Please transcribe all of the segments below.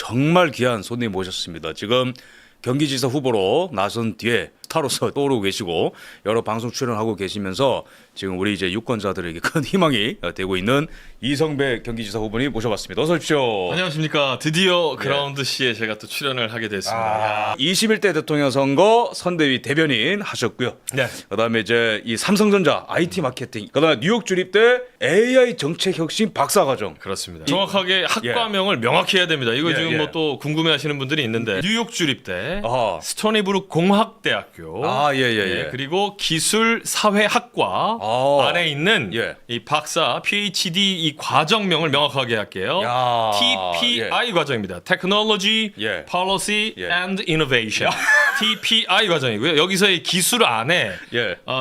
정말 귀한 손님 모셨습니다. 지금 경기지사 후보로 나선 뒤에 스타로서 떠오르고 계시고 여러 방송 출연하고 계시면서 지금 우리 이제 유권자들에게 큰 희망이 되고 있는 이성배 경기지사 후보님 모셔봤습니다. 어서 오십시오. 안녕하십니까. 드디어 그라운드 C에 제가 또 출연을 하게 됐습니다. 21대 대통령 선거 선대위 대변인 하셨고요. 네. 그다음에 이제 이 삼성전자 IT 마케팅, 그다음에 뉴욕 주립대 AI 정책 혁신 박사과정. 그렇습니다. 정확하게 학과명을 명확히 해야 됩니다. 이거 지금 뭐 또 궁금해하시는 분들이 있는데 뉴욕 주립대, 아하. 스토니브룩 공학대학교, 예. 그리고 기술사회학과 안에 있는 이 박사 PhD 이 과정명을 명확하게 할게요. 야. TPI 과정입니다. Technology, Policy and Innovation. TPI 과정이고요. 여기서의 기술 안에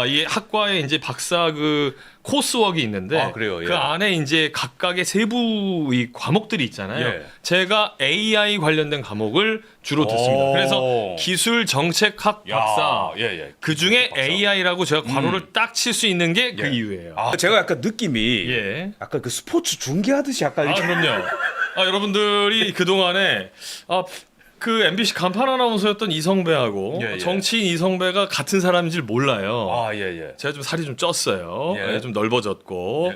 이 학과에 이제 박사 그 코스웍이 있는데 그래요? 그 안에 이제 각각의 세부 이 과목들이 있잖아요. 제가 AI 관련된 과목을 주로 듣습니다. 그래서 기술 정책학 박사 그 중에 AI라고 제가 괄호를 딱 칠 수 있는 게 그 이유예요. 제가 약간 느낌이 약간 그 스포츠 중계하듯이 약간 이렇게. 그럼요. 여러분들이 그 동안에 그 MBC 간판 아나운서였던 이성배하고 정치인 이성배가 같은 사람인 줄 몰라요. 제가 좀 살이 좀 쪘어요. 좀 넓어졌고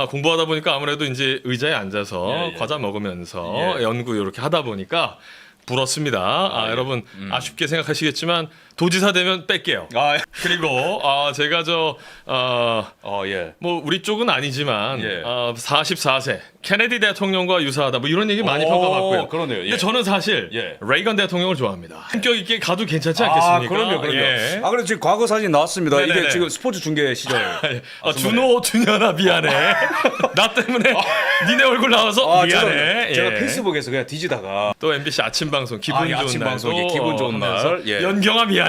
공부하다 보니까 아무래도 이제 의자에 앉아서 과자 먹으면서 연구 이렇게 하다 보니까 불었습니다. 여러분 아쉽게 생각하시겠지만 도지사 되면 뺄게요. 그리고 제가 뭐 우리 쪽은 아니지만 44세 케네디 대통령과 유사하다 뭐 이런 얘기 많이 평가받고요. 그러네요. 근데 저는 사실 레이건 대통령을 좋아합니다. 성격 있게 가도 괜찮지 않겠습니까? 그럼요. 그래서 지금 과거 사진 나왔습니다. 네네네. 이게 지금 스포츠 중계 시절. 준호 준현아 미안해. 나 때문에 니네 얼굴 나와서 미안해. 제가 페이스북에서 그냥 뒤지다가 또 MBC 아침 방송 기분 좋은 아침 날 방송에 기분 좋은 날. 연경아 미안해.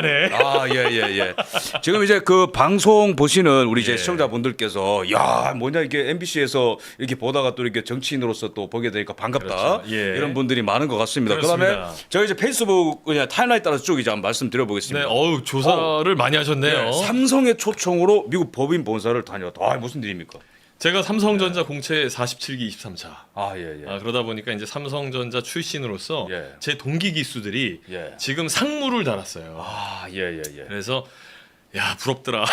지금 이제 그 방송 보시는 우리 이제 시청자분들께서 뭐냐 이게 MBC에서 이렇게 보다가 또 이렇게 정치인으로서 또 보게 되니까 반갑다. 이런 분들이 많은 것 같습니다. 그다음에 저희 이제 페이스북 그냥 타임라인 따라서 쭉 이제 한번 말씀드려보겠습니다. 조사를 많이 하셨네요. 삼성의 초청으로 미국 법인 본사를 다녀왔다. 무슨 일입니까? 제가 삼성전자 공채 47기 23차. 그러다 보니까 이제 삼성전자 출신으로서 제 동기 기수들이 지금 상무를 달았어요. 그래서 부럽더라.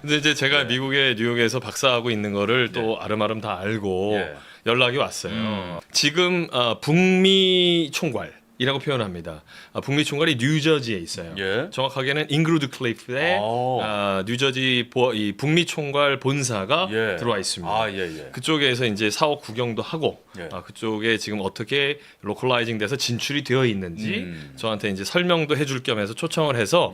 근데 이제 제가 미국의 뉴욕에서 박사하고 있는 거를 또 아름아름 다 알고 연락이 왔어요. 지금 북미 총괄 이라고 표현합니다. 북미 총괄이 뉴저지에 있어요. 정확하게는 잉그루드 클리프에 뉴저지 이 북미 총괄 본사가 들어와 있습니다. 그쪽에서 이제 사업 구경도 하고 그쪽에 지금 어떻게 로컬라이징 돼서 진출이 되어 있는지 저한테 이제 설명도 해줄 겸해서 초청을 해서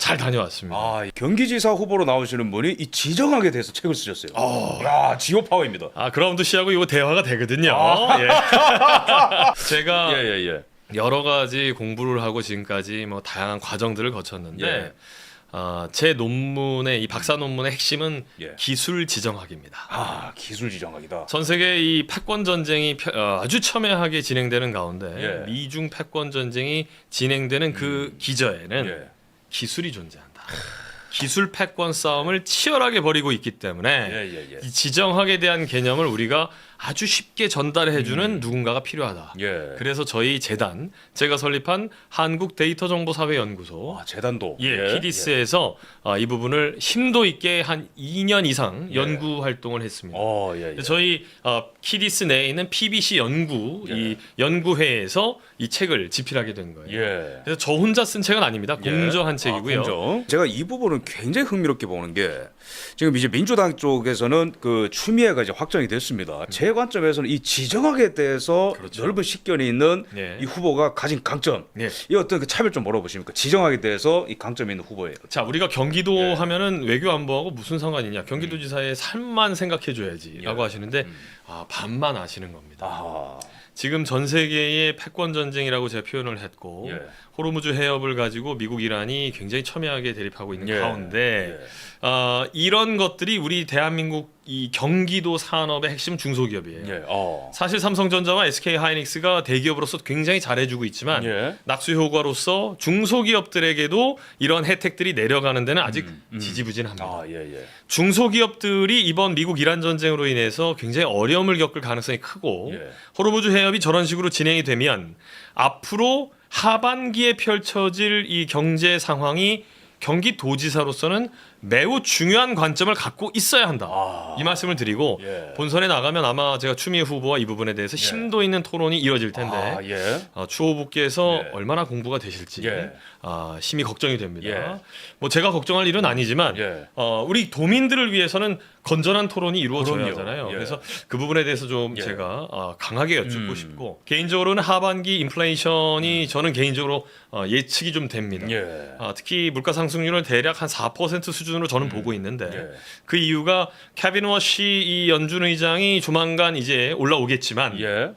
잘 다녀왔습니다. 경기지사 후보로 나오시는 분이 이 지정학에 대해서 책을 쓰셨어요. 지오 파워입니다. 그라운드 C하고 이거 대화가 되거든요. 제가 여러 가지 공부를 하고 지금까지 뭐 다양한 과정들을 거쳤는데 제 논문의 이 박사 논문의 핵심은 기술 지정학입니다. 기술 지정학이다. 전 세계 이 패권 전쟁이 아주 첨예하게 진행되는 가운데 미중 패권 전쟁이 진행되는 그 기저에는 기술이 존재한다. 기술 패권 싸움을 치열하게 벌이고 있기 때문에 이 지정학에 대한 개념을 우리가 아주 쉽게 전달해주는 누군가가 필요하다. 그래서 저희 재단, 제가 설립한 한국데이터정보사회연구소 재단도 키디스에서 이 부분을 심도 있게 한 2년 이상 연구 활동을 했습니다. 저희 키디스 내에 있는 PBC 연구 이 연구회에서 이 책을 집필하게 된 거예요. 그래서 저 혼자 쓴 책은 아닙니다. 공저한 책이고요. 제가 이 부분은 굉장히 흥미롭게 보는 게 지금 이제 민주당 쪽에서는 그 추미애가 이제 확정이 됐습니다. 제 관점에서는 이 지정학에 대해서 넓은 식견이 있는 이 후보가 가진 강점, 이 어떤 그 차별 좀 뭐라고 보십니까? 지정학에 대해서 이 강점이 있는 후보예요. 자, 우리가 경기도 하면은 외교안보하고 무슨 상관이냐? 경기도지사의 삶만 생각해줘야지라고 하시는데 반만 아시는 겁니다. 지금 전 세계의 패권 전쟁이라고 제가 표현을 했고 호르무즈 해협을 가지고 미국 이란이 굉장히 첨예하게 대립하고 있는 가운데 이런 것들이 우리 대한민국 이 경기도 산업의 핵심 중소기업이에요. 사실 삼성전자와 SK하이닉스가 대기업으로서 굉장히 잘해주고 있지만 낙수 효과로서 중소기업들에게도 이런 혜택들이 내려가는 데는 아직 지지부진합니다. 중소기업들이 이번 미국 이란 전쟁으로 인해서 굉장히 어려움을 겪을 가능성이 크고 예. 호르무즈 해협이 저런 식으로 진행이 되면 앞으로 하반기에 펼쳐질 이 경제 상황이 경기도지사로서는 매우 중요한 관점을 갖고 있어야 한다. 이 말씀을 드리고 예. 본선에 나가면 아마 제가 추미애 후보와 이 부분에 대해서 심도 있는 토론이 이뤄질 텐데 예. 추 후보께서 예. 얼마나 공부가 되실지 예. 심히 걱정이 됩니다. 예. 뭐 제가 걱정할 일은 아니지만 예. 우리 도민들을 위해서는 건전한 토론이 이루어져야 그럼요. 하잖아요. 예. 그래서 그 부분에 대해서 좀 예. 제가 강하게 여쭙고 싶고 개인적으로는 하반기 인플레이션이 저는 개인적으로 예측이 좀 됩니다. 예. 특히 물가 상승률을 대략 한 4% 수준으로 저는 보고 있는데 예. 그 이유가 케빈 워시 이 연준 의장이 조만간 이제 올라오겠지만 예.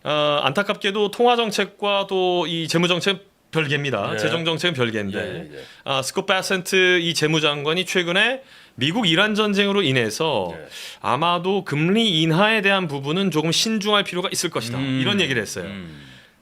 안타깝게도 통화 정책과 또 이 재무 정책 별개입니다. 예. 재정 정책은 별개인데 예, 예. 스콧 베센트 이 재무장관이 최근에 미국 이란 전쟁으로 인해서 예. 아마도 금리 인하에 대한 부분은 조금 신중할 필요가 있을 것이다. 이런 얘기를 했어요.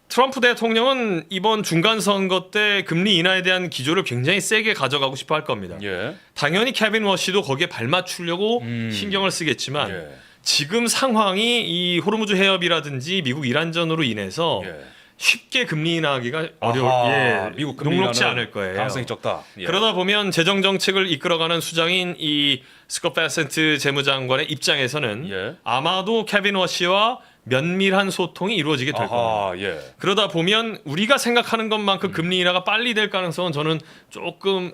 트럼프 대통령은 이번 중간 선거 때 금리 인하에 대한 기조를 굉장히 세게 가져가고 싶어 할 겁니다. 예. 당연히 케빈 워시도 거기에 발맞추려고 신경을 쓰겠지만 예. 지금 상황이 이 호르무즈 해협이라든지 미국 이란전으로 인해서 예. 쉽게 금리 인하하기가 아하, 미국 금리 녹록지 인하는 않을 거예요. 가능성이 적다. 예. 그러다 보면 재정 정책을 이끌어가는 수장인 이 스콧 베센트 재무장관의 입장에서는 예. 아마도 케빈 워시와 면밀한 소통이 이루어지게 될 겁니다. 아하, 예. 그러다 보면 우리가 생각하는 것만큼 금리 인하가 빨리 될 가능성은 저는 조금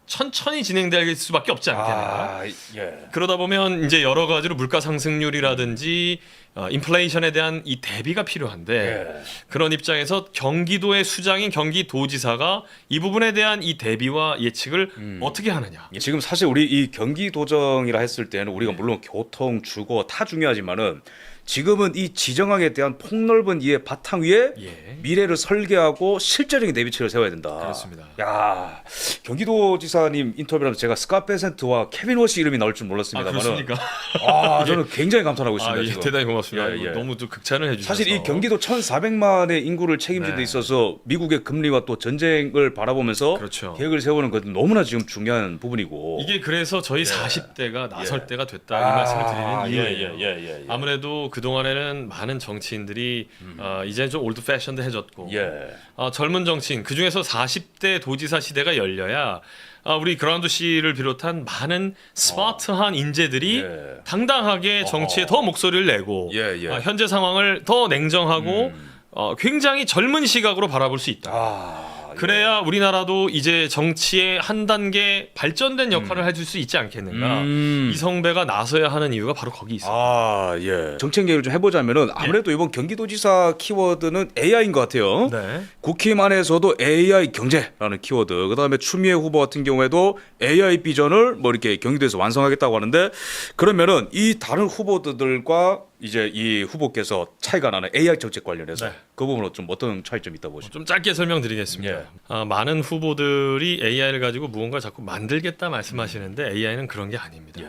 천천히 진행될 수밖에 없지 않겠나. 예. 그러다 보면 이제 여러 가지로 물가 상승률이라든지 인플레이션에 대한 이 대비가 필요한데 예. 그런 입장에서 경기도의 수장인 경기도지사가 이 부분에 대한 이 대비와 예측을 어떻게 하느냐. 지금 사실 우리 이 경기도정이라 했을 때는 우리가 물론 교통, 주거 다 중요하지만은 지금은 이 지정학에 대한 폭넓은 이해 바탕 위에 예. 미래를 설계하고 실제적인 대비책을 세워야 된다. 그렇습니다. 야, 경기도지사님 인터뷰라면서 제가 스콧 베센트와 케빈 워시 이름이 나올 줄 몰랐습니다만, 그렇습니까? 저는 굉장히 감탄하고 있습니다. 예, 지금. 대단히 고맙습니다. 예, 예. 너무 또 극찬을 해주셔서 사실 이 경기도 1,400만의 인구를 책임진 데 네. 있어서 미국의 금리와 또 전쟁을 바라보면서 그렇죠. 계획을 세우는 것은 너무나 지금 중요한 부분이고. 이게 그래서 저희 40대가 나설 예. 때가 됐다 이 말씀을 드리는 이유예요. 예. 아무래도 그 동안에는 많은 정치인들이 이제는 좀 올드 패션드 해졌고 예. 젊은 정치인 그 중에서 40대 도지사 시대가 열려야 우리 그라운드 씨를 비롯한 많은 스마트한 인재들이 예. 당당하게 정치에 더 목소리를 내고 예, 예. 현재 상황을 더 냉정하고 굉장히 젊은 시각으로 바라볼 수 있다. 그래야 우리나라도 이제 정치에 한 단계 발전된 역할을 해줄 수 있지 않겠는가. 이성배가 나서야 하는 이유가 바로 거기 있어요. 예. 정책 얘기를 좀 해보자면은 아무래도 이번 경기도지사 키워드는 AI인 것 같아요. 네. 국힘 안에서도 AI 경제라는 키워드, 그다음에 추미애 후보 같은 경우에도 AI 비전을 뭐 이렇게 경기도에서 완성하겠다고 하는데 그러면은 이 다른 후보들과 이제 이 후보께서 차이가 나는 AI 정책 관련해서 네. 그 부분은 좀 어떤 차이점이 있다고 보십니까? 좀 짧게 설명드리겠습니다. 예. 많은 후보들이 AI를 가지고 무언가를 자꾸 만들겠다 말씀하시는데 AI는 그런 게 아닙니다.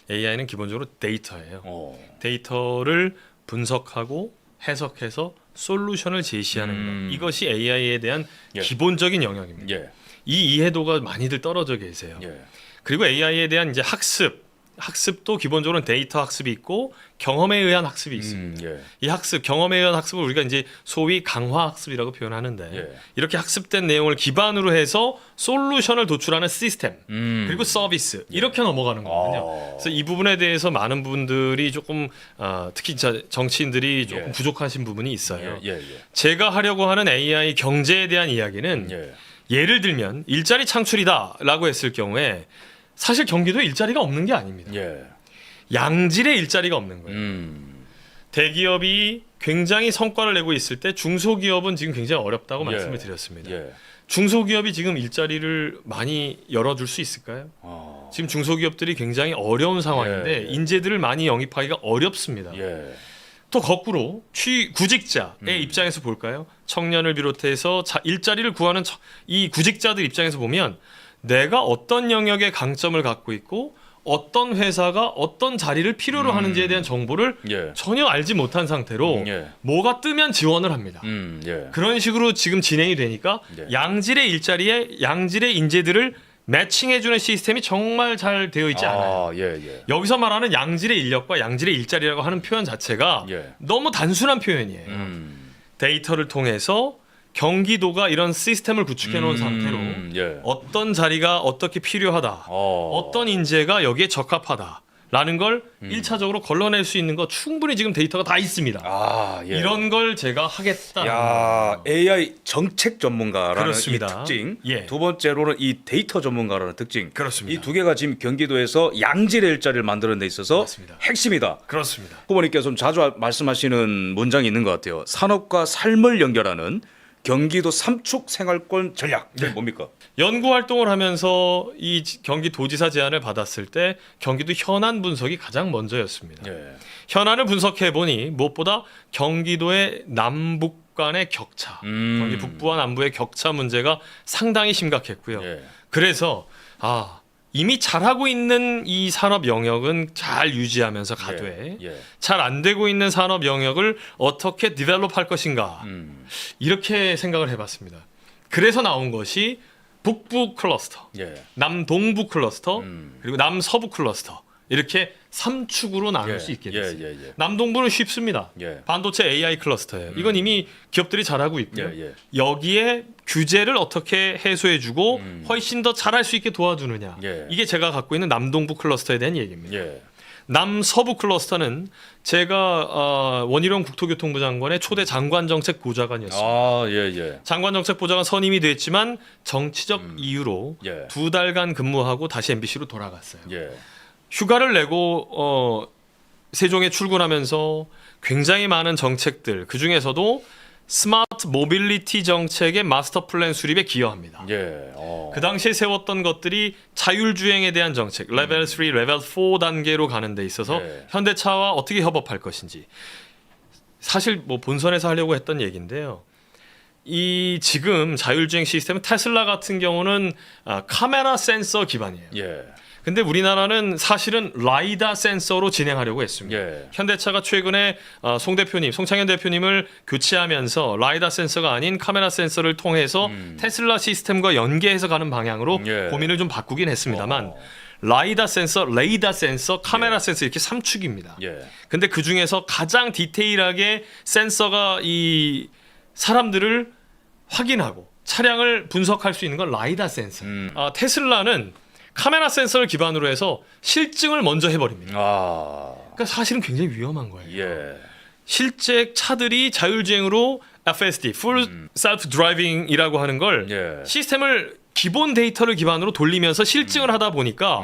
AI는 기본적으로 데이터예요. 데이터를 분석하고 해석해서 솔루션을 제시하는 것. 이것이 AI에 대한 기본적인 영역입니다. 이 이해도가 많이들 떨어져 계세요. 그리고 AI에 대한 이제 학습도 기본적으로는 데이터 학습이 있고 경험에 의한 학습이 있습니다. 이 경험에 의한 학습을 우리가 이제 소위 강화 학습이라고 표현하는데 이렇게 학습된 내용을 기반으로 해서 솔루션을 도출하는 시스템 그리고 서비스 이렇게 넘어가는 거거든요. 그래서 이 부분에 대해서 많은 분들이 조금 특히 정치인들이 조금 부족하신 부분이 있어요. 제가 하려고 하는 AI 경제에 대한 이야기는 예를 들면 일자리 창출이다라고 했을 경우에 사실 경기도에 일자리가 없는 게 아닙니다. 양질의 일자리가 없는 거예요. 대기업이 굉장히 성과를 내고 있을 때 중소기업은 지금 굉장히 어렵다고 말씀을 드렸습니다. 중소기업이 지금 일자리를 많이 열어줄 수 있을까요? 지금 중소기업들이 굉장히 어려운 상황인데 인재들을 많이 영입하기가 어렵습니다. 또 거꾸로 구직자의 입장에서 볼까요? 청년을 비롯해서 일자리를 구하는 이 구직자들 입장에서 보면 내가 어떤 영역에 강점을 갖고 있고 어떤 회사가 어떤 자리를 필요로 하는지에 대한 정보를 전혀 알지 못한 상태로 뭐가 뜨면 지원을 합니다. 그런 식으로 지금 진행이 되니까 양질의 일자리에 양질의 인재들을 매칭해주는 시스템이 정말 잘 되어 있지 않아요. 여기서 말하는 양질의 인력과 양질의 일자리라고 하는 표현 자체가 너무 단순한 표현이에요. 데이터를 통해서 경기도가 이런 시스템을 구축해 놓은 상태로 어떤 자리가 어떻게 필요하다, 어떤 인재가 여기에 적합하다라는 걸 1차적으로 걸러낼 수 있는 거 충분히 지금 데이터가 다 있습니다. 이런 걸 제가 하겠다. AI 정책 전문가라는 그렇습니다. 이 특징, 예. 두 번째로는 이 데이터 전문가라는 특징, 그렇습니다. 이 두 개가 지금 경기도에서 양질의 일자리를 만드는 데 있어서 맞습니다. 핵심이다. 그렇습니다. 후보님께서 좀 자주 말씀하시는 문장이 있는 것 같아요. 산업과 삶을 연결하는 경기도 삼축 생활권 전략. 이게 뭡니까? 연구 활동을 하면서 이 경기도지사 제안을 받았을 때 경기도 현안 분석이 가장 먼저였습니다. 현안을 분석해 보니 무엇보다 경기도의 남북 간의 격차, 경기 북부와 남부의 격차 문제가 상당히 심각했고요. 그래서 이미 잘하고 있는 이 산업 영역은 잘 유지하면서 가되 잘 안 되고 있는 산업 영역을 어떻게 디벨롭할 것인가 이렇게 생각을 해봤습니다. 그래서 나온 것이 북부 클러스터, 남동부 클러스터, 그리고 남서부 클러스터 이렇게 3축으로 나눌 수 있게 됐습니다. 남동부는 쉽습니다. 반도체 AI 클러스터예요. 이건 이미 기업들이 잘하고 있고요. 여기에 규제를 어떻게 해소해주고 훨씬 더 잘할 수 있게 도와주느냐. 이게 제가 갖고 있는 남동부 클러스터에 대한 얘기입니다. 남서부 클러스터는 제가 원희룡 국토교통부 장관의 초대 장관정책 보좌관이었습니다. 장관정책 보좌관 선임이 됐지만 정치적 이유로 2달간 근무하고 다시 MBC로 돌아갔어요. 휴가를 내고 세종에 출근하면서 굉장히 많은 정책들, 그중에서도 스마트 모빌리티 정책의 마스터 플랜 수립에 기여합니다. 그 당시에 세웠던 것들이 자율주행에 대한 정책, 레벨 3, 레벨 4 단계로 가는 데 있어서 현대차와 어떻게 협업할 것인지. 사실 뭐 본선에서 하려고 했던 얘기인데요. 이 지금 자율주행 시스템은 테슬라 같은 경우는 카메라 센서 기반이에요. 근데 우리나라는 사실은 라이다 센서로 진행하려고 했습니다. 현대차가 최근에 송창현 대표님을 교체하면서 라이다 센서가 아닌 카메라 센서를 통해서 테슬라 시스템과 연계해서 가는 방향으로 고민을 좀 바꾸긴 했습니다만 라이다 센서, 레이다 센서, 카메라 센서 이렇게 3축입니다. 근데 그 중에서 가장 디테일하게 센서가 이 사람들을 확인하고 차량을 분석할 수 있는 건 라이다 센서. 테슬라는 카메라 센서를 기반으로 해서 실증을 먼저 해버립니다. 그러니까 사실은 굉장히 위험한 거예요. 실제 차들이 자율주행으로 FSD, Full Self Driving이라고 하는 걸 시스템을 기본 데이터를 기반으로 돌리면서 실증을 하다 보니까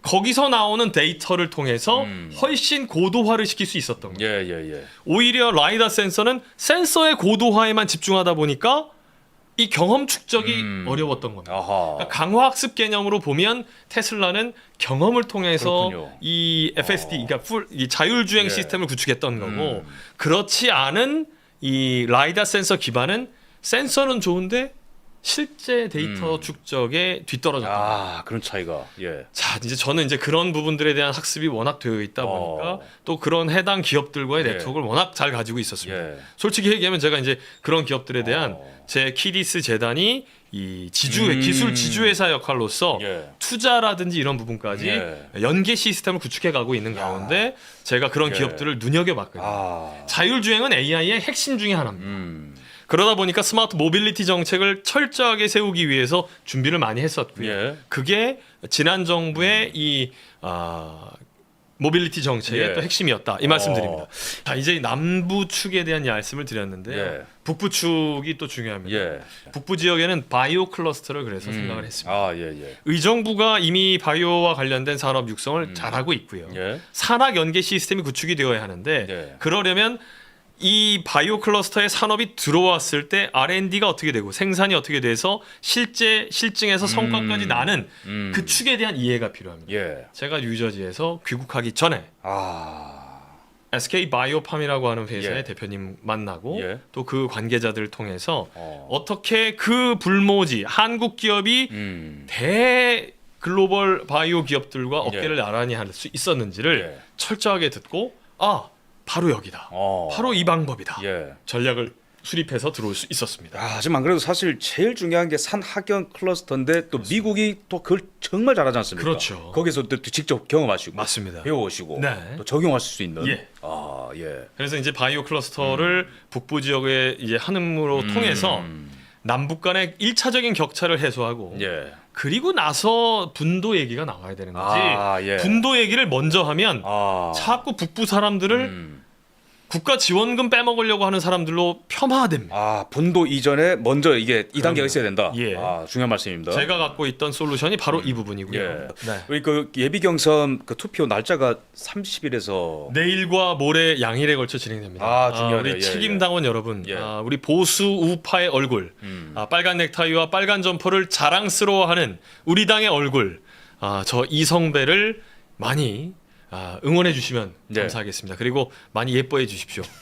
거기서 나오는 데이터를 통해서 훨씬 고도화를 시킬 수 있었던 거예요. 오히려 라이다 센서는 센서의 고도화에만 집중하다 보니까 이 경험 축적이 어려웠던 겁니다. 그러니까 강화학습 개념으로 보면 테슬라는 경험을 통해서 이 FSD, 그러니까 이 자율주행 시스템을 구축했던 거고 그렇지 않은 이 라이다 센서 기반은 센서는 좋은데 실제 데이터 축적에 뒤떨어졌다. 그런 차이가. 자, 이제 저는 이제 그런 부분들에 대한 학습이 워낙 되어 있다 보니까 또 그런 해당 기업들과의 네트워크를 워낙 잘 가지고 있었습니다. 솔직히 얘기하면 제가 이제 그런 기업들에 대한 제 키디스 재단이 이 기술 지주회사 역할로서 투자라든지 이런 부분까지 연계 시스템을 구축해 가고 있는 가운데 제가 그런 기업들을 눈여겨봤거든요. 자율주행은 AI의 핵심 중에 하나입니다. 그러다 보니까 스마트 모빌리티 정책을 철저하게 세우기 위해서 준비를 많이 했었고요. 그게 지난 정부의 이 모빌리티 정책의 또 핵심이었다. 이 말씀드립니다. 자, 이제 남부 축에 대한 말씀을 드렸는데 북부 축이 또 중요합니다. 북부 지역에는 바이오 클러스터를 그래서 생각을 했습니다. 의정부가 이미 바이오와 관련된 산업 육성을 잘하고 있고요. 산학 연계 시스템이 구축이 되어야 하는데 그러려면 이 바이오 클러스터의 산업이 들어왔을 때 R&D가 어떻게 되고 생산이 어떻게 돼서 실제 실증에서 성과까지 나는 그 축에 대한 이해가 필요합니다. 제가 뉴저지에서 귀국하기 전에 SK 바이오팜이라고 하는 회사의 대표님 만나고 또 그 관계자들을 통해서 어떻게 그 불모지 한국 기업이 대 글로벌 바이오 기업들과 어깨를 나란히 할 수 있었는지를 철저하게 듣고 바로 여기다. 바로 이 방법이다. 전략을 수립해서 들어올 수 있었습니다. 하지만 안 그래도 사실 제일 중요한 게 산학연 클러스터인데 또 미국이 또 그걸 정말 잘하지 않습니까? 그렇죠. 거기서 또 직접 경험하시고 맞습니다. 배워오시고 네. 또 적용하실 수 있는. 예. 예. 그래서 이제 바이오 클러스터를 북부 지역에 이제 한음으로 통해서 남북 간의 1차적인 격차를 해소하고 예. 그리고 나서 분도 얘기가 나와야 되는 거지. 예. 분도 얘기를 먼저 하면 자꾸 북부 사람들을 국가 지원금 빼먹으려고 하는 사람들로 폄하됩니다. 분도 이전에 먼저 이게 이 단계가 그럼요. 있어야 된다. 예. 중요한 말씀입니다. 제가 갖고 있던 솔루션이 바로 이 부분이고요. 예. 네. 우리 그 예비 경선 그 투표 날짜가 30일에서 내일과 모레 양일에 걸쳐 진행됩니다. 중요하네요. 우리 예, 책임 당원 여러분, 예. 우리 보수 우파의 얼굴, 빨간 넥타이와 빨간 점퍼를 자랑스러워하는 우리 당의 얼굴, 저 이성배를 많이 응원해 주시면 네. 감사하겠습니다. 그리고 많이 예뻐해 주십시오.